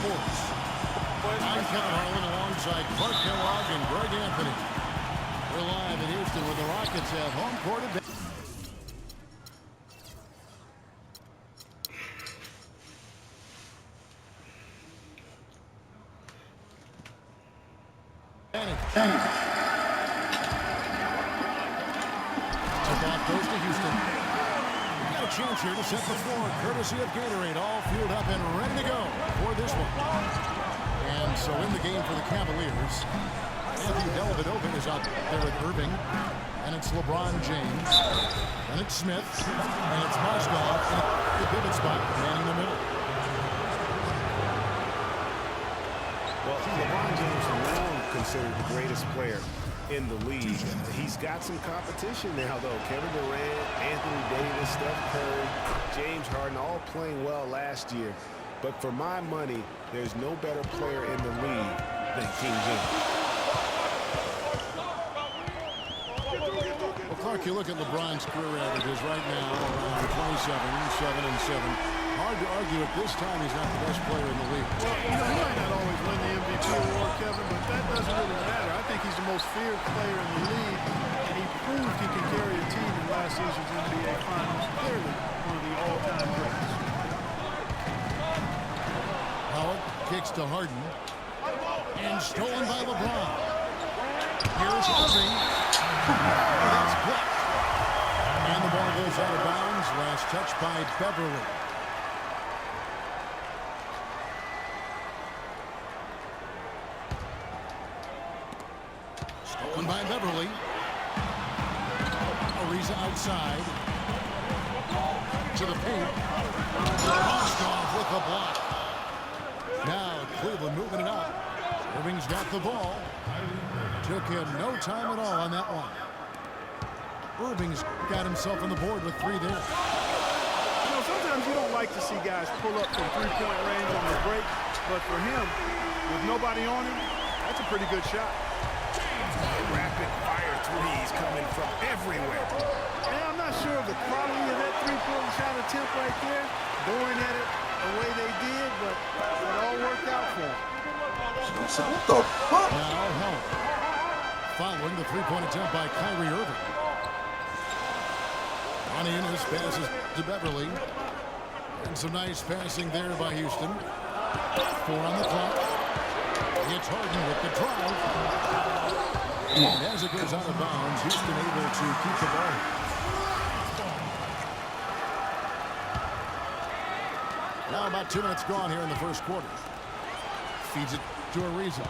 Sports. I'm Kevin Harlan alongside Clark Kellogg and Greg Anthony. We're live in Houston where the Rockets have home court advantage. Tip-off goes to Houston. Got a chance here to set the floor, courtesy of Gatorade, all fueled up and ready to go for this one. And so in the game for the Cavaliers, Matthew Dellavedova is out there with Irving, and it's LeBron James, and it's Smith, and it's Mozgov, and the pivot spot, manning the middle. Well, LeBron James is long considered the greatest player in the league. He's got some competition now, though. Kevin Durant, Anthony Davis, Steph Curry, James Harden, all playing well last year. But for my money, there's no better player in the league than King James. Well, Clark, you look at LeBron's career averages right now, around 27, 7 and 7. Hard to argue at this time he's not the best player in the league. Well, he might not always win the MVP award, Kevin, but that doesn't really matter. I think he's the most feared player in the league, and he proved he can carry a team in last season's NBA Finals. Clearly one of the all-time greats. Howard kicks to Harden, and stolen by LeBron. Here's Irving. That's blocked. And the ball goes out of bounds. Last touch by Beverly. Stolen by Beverly. Ariza outside. To the paint. Mozgov with the block. Now Cleveland moving it up. Irving's got the ball. Took him no time at all on that one. Irving's got himself on the board with 3 there. You know, sometimes you don't like to see guys pull up from three-point range on the break, but for him, with nobody on him, that's a pretty good shot. Rapid-fire threes coming from everywhere. And I'm not sure of the quality of that three-point shot attempt right there, going at it the way they did, but it all worked out for him. What the fuck? Now Howard following the three-point attempt by Kyrie Irving. Oniunas passes to Beverly. And some nice passing there by Houston. 4 on the clock. It's Harden with the drive. And as it goes out of bounds, Houston able to keep the ball. Now about 2 minutes gone here in the first quarter. Feeds it to Ariza.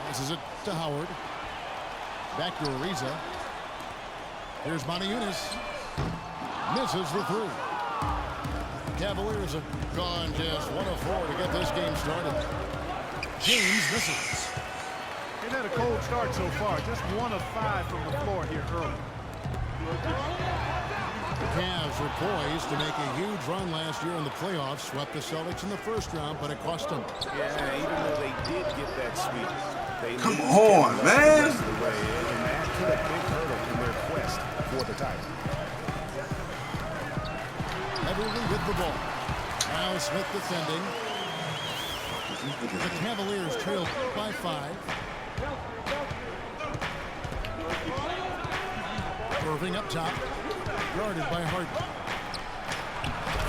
Passes it to Howard. Back to Ariza. Here's Oniunas. Misses the 3. Cavaliers have gone just 1 of 4 to get this game started. James misses. They've had a cold start so far. Just 1 of 5 from the floor here early. The Cavs were poised to make a huge run last year in the playoffs. Swept the Celtics in the first round, but it cost them. Yeah, even though they did get that sweep, they Come on, man. And that put a big hurdle in their quest for the title. Beverly with the ball. Now Smith defending. The Cavaliers trail by 5. Irving up top. Guarded by Harden.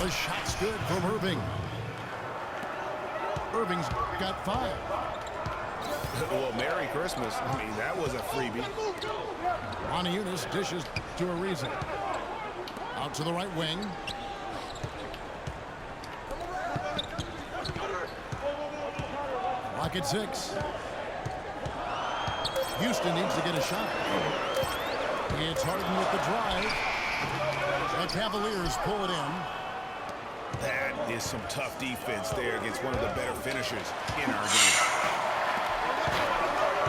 The shot's good from Irving. Irving's got 5. Well, Merry Christmas. I mean, that was a freebie. Oniunas dishes to Ariza. Out to the right wing. Clock at 6. Houston needs to get a shot. It's Harden with the drive. The Cavaliers pull it in. That is some tough defense there against one of the better finishers in our game.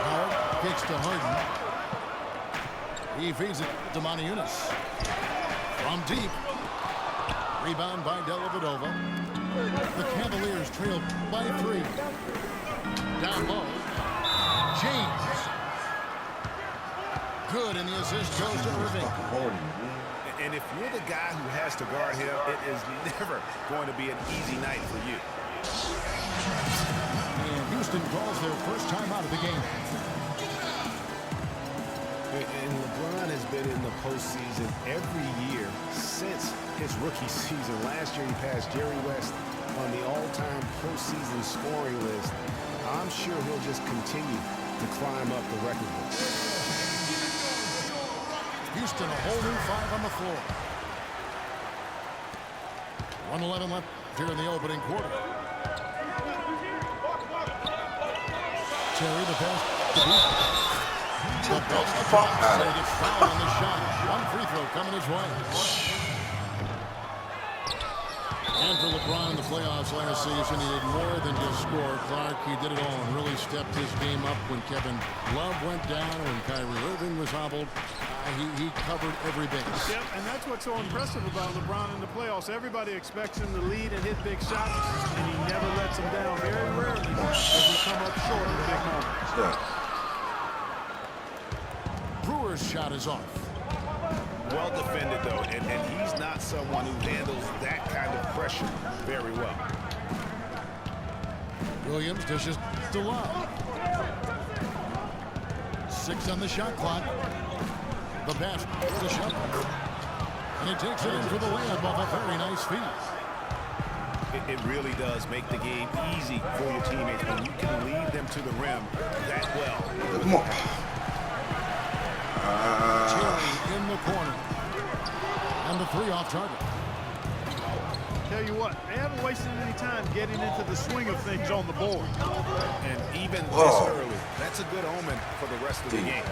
Howard kicks to Harden. He feeds it to Oniunas. From deep. Rebound by Dellavedova. The Cavaliers trail by 3. Down low. James. Good, and the assist goes to Irving. And if you're the guy who has to guard him, it is never going to be an easy night for you. And Houston calls their first time out of the game. And LeBron has been in the postseason every year since his rookie season. Last year he passed Jerry West on the all-time postseason scoring list. I'm sure he'll just continue to climb up the record book. Houston, a whole new 5 on the floor. 1:11 left here in the opening quarter. Terry, the pass to Beasley. The best fuck out of gets fouled on the shot. One free throw coming his way. And for LeBron in the playoffs last season, he did more than just score. Clark, he did it all and really stepped his game up when Kevin Love went down, when Kyrie Irving was hobbled. He covered every base. Yep, and that's what's so impressive about LeBron in the playoffs. Everybody expects him to lead and hit big shots, and he never lets them down. Very rarely does he come up short in big moments. Yeah. Brewer's shot is off. Well defended, though, and he's not someone who handles that kind of pressure very well. Williams dishes to Love. 6 on the shot clock. The pass to Shumpert. And he takes it in for the layup off a very nice feed. It really does make the game easy for your teammates when you can lead them to the rim that well. Come on. Terry in the corner. And the 3 off target. Tell you what, they haven't wasted any time getting into the swing of things on the board. And even this early, that's a good omen for the rest of the game.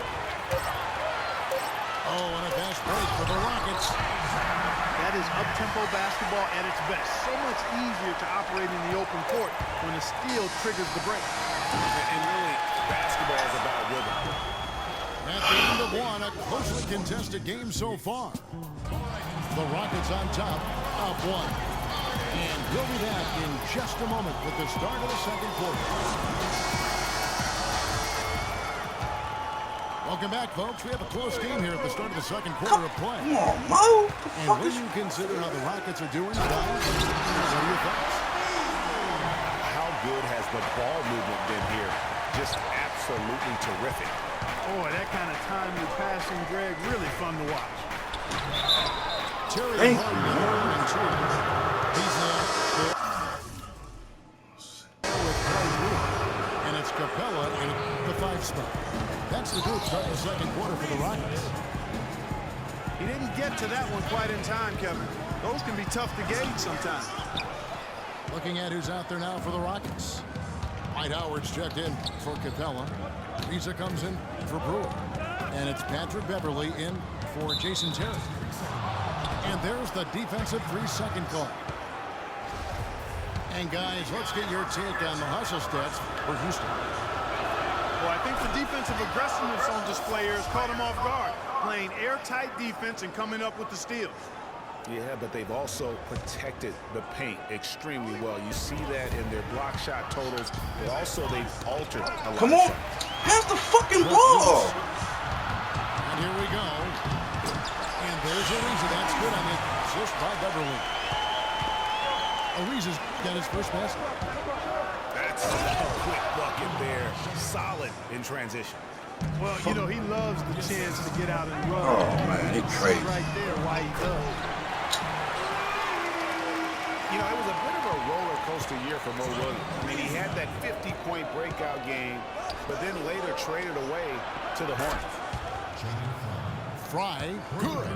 Oh, and a fast break for the Rockets. That is up-tempo basketball at its best. So much easier to operate in the open court when a steal triggers the break. And really, basketball is about rhythm. At the end of one, a closely contested game so far. The Rockets on top, up 1. And we'll be back in just a moment with the start of the second quarter. Welcome back, folks. We have a close game here at the start of the second quarter of play. Come on, Mo. And when you consider how the Rockets are doing, guys, what are your thoughts? How good has the ball movement been here? Just absolutely terrific. Boy, that kind of timely passing, Greg, really fun to watch. Terry Thank Harden you. in 2. He's now with Clay Brewer. And it's Capella in the 5 spot. That's the group starting the second quarter for the Rockets. He didn't get to that one quite in time, Kevin. Those can be tough to gauge sometimes. Looking at who's out there now for the Rockets. Dwight Howard's checked in for Capella. Visa comes in for Brewer. And it's Patrick Beverly in for Jason Terry. And there's the defensive 3-second call. And guys, let's get your take on the hustle stats for Houston. Well, I think the defensive aggressiveness on display here has caught him off guard. Playing airtight defense and coming up with the steals. Yeah, but they've also protected the paint extremely well. You see that in their block shot totals, but also they've altered a lot. Come on. Have the fucking ball. And here we go. And there's Ariza. That's good on the assist by Beverly. Ariza's got his first basket. That's a quick bucket there. Solid in transition. Well, you know, he loves the chance to get out and run. Oh, man, he crazy. Right there why he does. You know, it was a bit of a roller coaster year for Mo Williams. I mean, he had that 50-point breakout game, but then later traded away to the Hornets. Fry, good.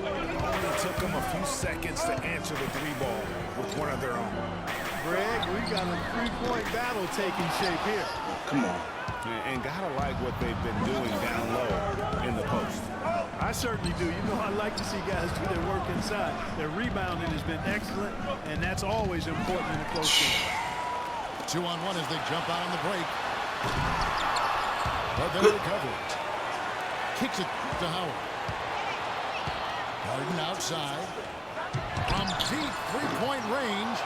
It only took them a few seconds to answer the 3-ball with one of their own. Greg, we got a 3-point battle taking shape here. Come on. And gotta like what they've been doing down low in the post. I certainly do. You know, I like to see guys do their work inside. Their rebounding has been excellent, and that's always important in a close game. 2-on-1 as they jump out on the break. But they recover it. Kicks it to Howard. Harden outside. From deep 3-point range.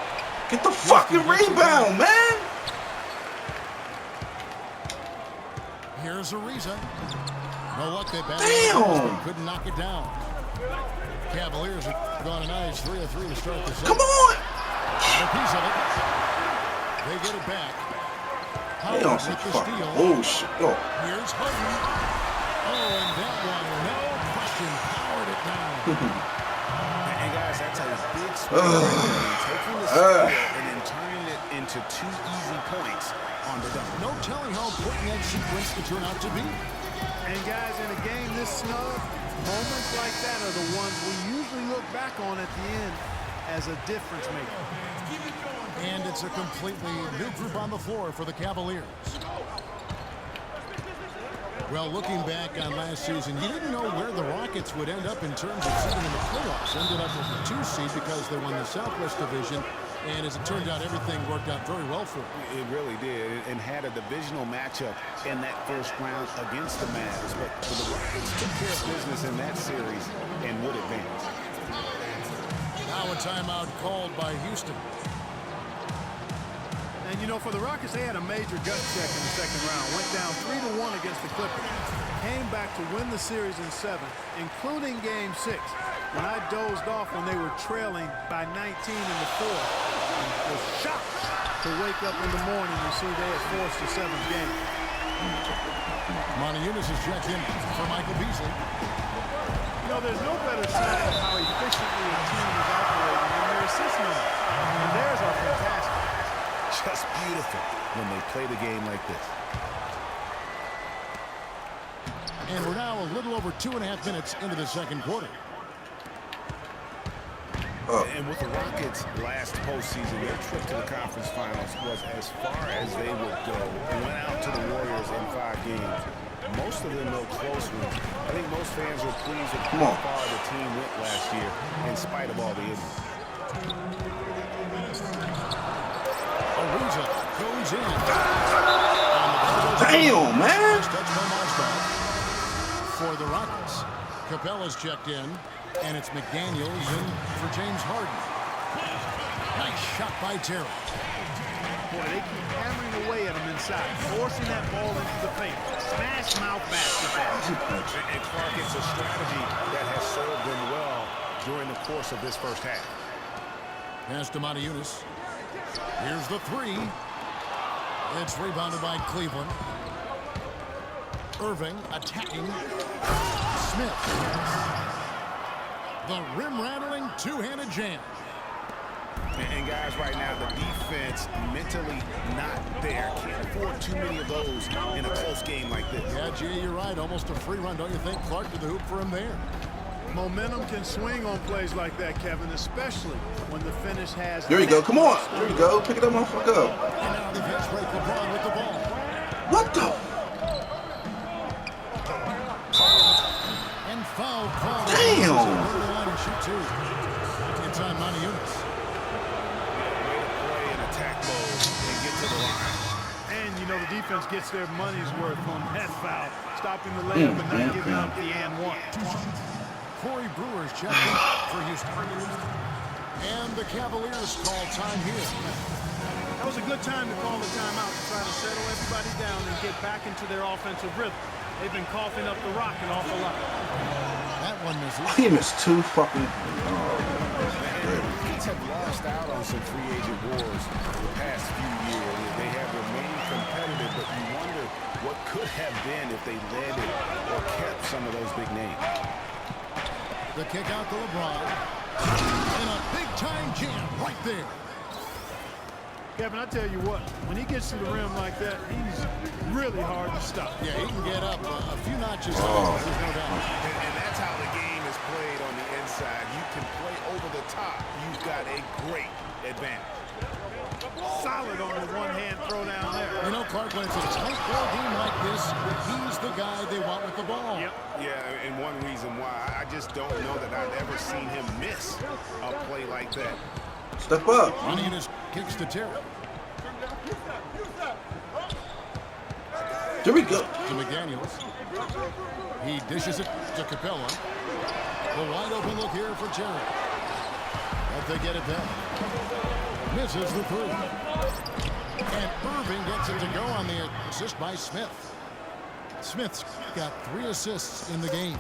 Get the fucking rebound, man. Here's Ariza. No luck, they battled. Damn. Couldn't knock it down. Cavaliers have gone a nice 3-of-3 to start the set. Come on. A piece of it. They get it back. They on some with the fucking steal. bullshit. Oh. Here's Hutton. Oh, and that one, no question, powered it down. And guys, that's a big swing. Taking the steal and then turning it into 2 easy points on the dunk. No telling how important that sequence could turn out to be. And guys, in a game this snug, moments like that are the ones we usually look back on at the end as a difference maker. And it's a completely new group on the floor for the Cavaliers. Well, looking back on last season, you didn't know where the Rockets would end up in terms of seeding in the playoffs. Ended up with the 2 seed because they won the Southwest Division. And as it turned out, everything worked out very well for them. It really did, and had a divisional matchup in that first round against the Mavs. But the Rockets took care of business in that series and would advance. Now a timeout called by Houston. And, you know, for the Rockets, they had a major gut check in the second round. Went down 3-1 against the Clippers. Came back to win the series in 7, including Game 6, when I dozed off when they were trailing by 19 in the 4th. And was shocked to wake up in the morning and see they had forced the 7th game. Monty Eunice has checked in for Michael Beasley. You know, there's no better sign of how efficiently a team is operating than their assist numbers. And theirs are fantastic. Just beautiful when they play the game like this. And we're now a little over 2.5 minutes into the second quarter. And with the Rockets last postseason, their trip to the conference finals was as far as they would go. They went out to the Warriors in 5 games. Most of them no close ones. I think most fans were pleased with how far the team went last year in spite of all the injuries. Ariza goes in. Damn, man. Touch by Mozgov for the Rockets. Capella's checked in, and it's McDaniels in for James Harden. Nice shot by Terry. Boy, they keep hammering away at him inside, forcing that ball into the paint. Smash mouth basketball. And Clark, it's a strategy that has served them well during the course of this first half. Pass to Monty Eunice. Here's the 3. It's rebounded by Cleveland. Irving attacking. Smith. The rim-rattling two-handed jam. And guys, right now, the defense mentally not there. Can't afford too many of those in a close game like this. Yeah, Jay, you're right. Almost a free run, don't you think? Clark to the hoop for him there. Momentum can swing on plays like that, Kevin, especially when the finish has... There you go. Come on. There you go. Pick it up, motherfucker. And now the fast break, LeBron with the ball. What the? And foul call. Damn. Over the line and shoot 2. It's on Monty Eunice. Play in attack mode and get to the line. And, you know, the defense gets their money's worth on that foul, stopping the layup and not giving up the and 1. Corey Brewer's checked in for Houston. And the Cavaliers call time here. That was a good time to call the timeout to try to settle everybody down and get back into their offensive rhythm. They've been coughing up the rock an awful lot. That one misses. He missed 2 fucking... Rockets have lost out on some free agent wars the past few years. They have remained competitive, but you wonder what could have been if they landed or kept some of those big names. The kick out to LeBron. And a big-time jam right there. Kevin, I tell you what, when he gets to the rim like that, he's really hard to stop. Yeah, he can get up a few notches. There's no doubt. And that's how the game is played on the inside. You can play over the top. You've got a great advantage. Solid on the one-hand throw down there. You know, Clark, when it's a tight ball game like this, he's the guy they want with the ball. Yep. Yeah, and one reason why, I just don't know that I've ever seen him miss a play like that. Step up. Monty Eunice kicks to Terry. There we go. To McDaniels. He dishes it to Capella. The wide open look here for Terry. But they get it back. Misses the 3. And Irving gets it to go on the assist by Smith. Smith's got 3 assists in the game.